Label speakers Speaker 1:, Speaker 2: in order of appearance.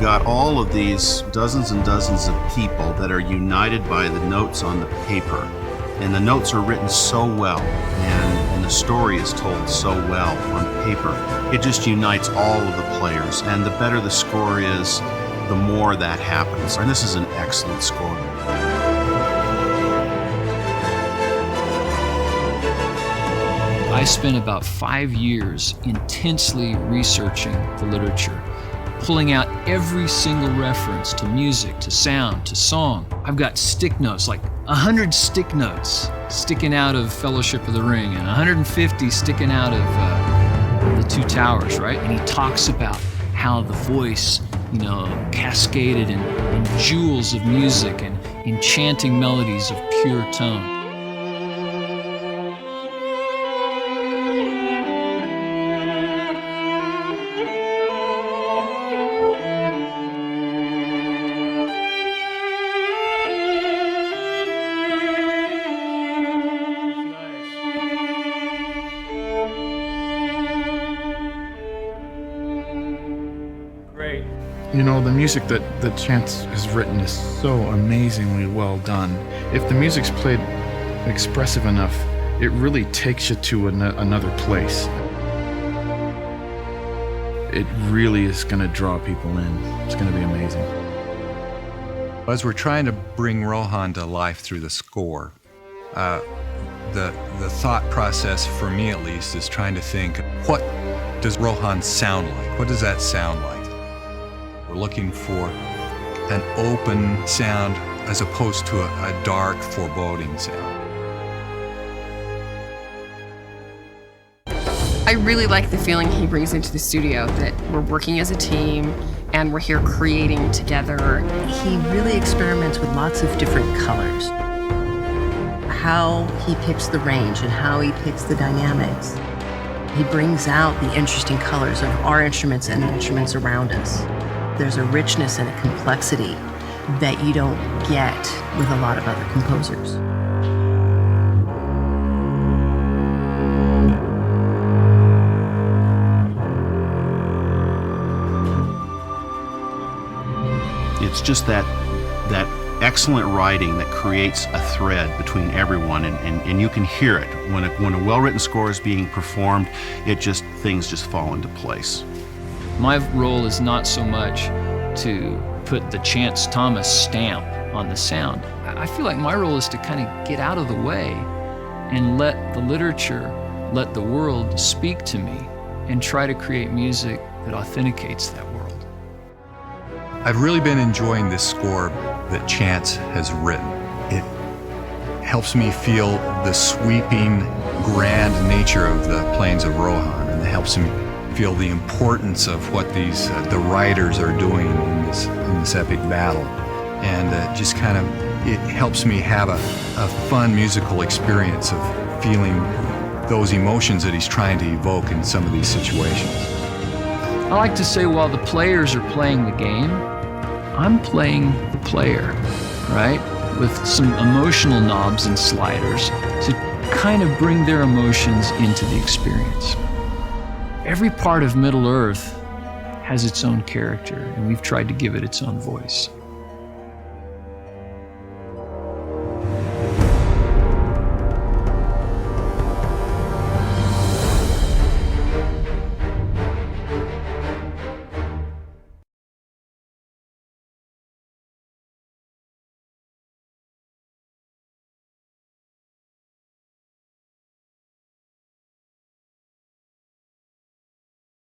Speaker 1: got all of these dozens and dozens of people that are united by the notes on the paper. And the notes are written so well, and the story is told so well on paper. It just unites all of the players, and the better the score is, the more that happens. And this is an excellent score.
Speaker 2: I spent about 5 years intensely researching the literature, pulling out every single reference to music, to sound, to song. I've got stick notes, like 100 stick notes sticking out of Fellowship of the Ring and 150 sticking out of The Two Towers, right? And he talks about how the voice, cascaded in jewels of music and enchanting melodies of pure tone.
Speaker 3: The music that Chance has written is so amazingly well done. If the music's played expressive enough, it really takes you to another place. It really is going to draw people in. It's going to be amazing.
Speaker 4: As we're trying to bring Rohan to life through the score, the thought process, for me at least, is trying to think, what does Rohan sound like? What does that sound like? We're looking for an open sound as opposed to a dark, foreboding sound.
Speaker 5: I really like the feeling he brings into the studio, that we're working as a team and we're here creating together.
Speaker 6: He really experiments with lots of different colors. How he picks the range and how he picks the dynamics. He brings out the interesting colors of our instruments and the instruments around us. There's a richness and a complexity that you don't get with a lot of other composers.
Speaker 1: It's just that excellent writing that creates a thread between everyone, and you can hear it. When a well-written score is being performed, things just fall into place.
Speaker 2: My role is not so much to put the Chance Thomas stamp on the sound. I feel like my role is to kind of get out of the way and let the literature, let the world speak to me and try to create music that authenticates that world.
Speaker 4: I've really been enjoying this score that Chance has written. It helps me feel the sweeping, grand nature of the Plains of Rohan, and it helps me feel the importance of what the writers are doing in this epic battle, and it helps me have a fun musical experience of feeling those emotions that he's trying to evoke in some of these situations.
Speaker 2: I like to say, while the players are playing the game, I'm playing the player, right? With some emotional knobs and sliders to kind of bring their emotions into the experience. Every part of Middle-earth has its own character, and we've tried to give it its own voice.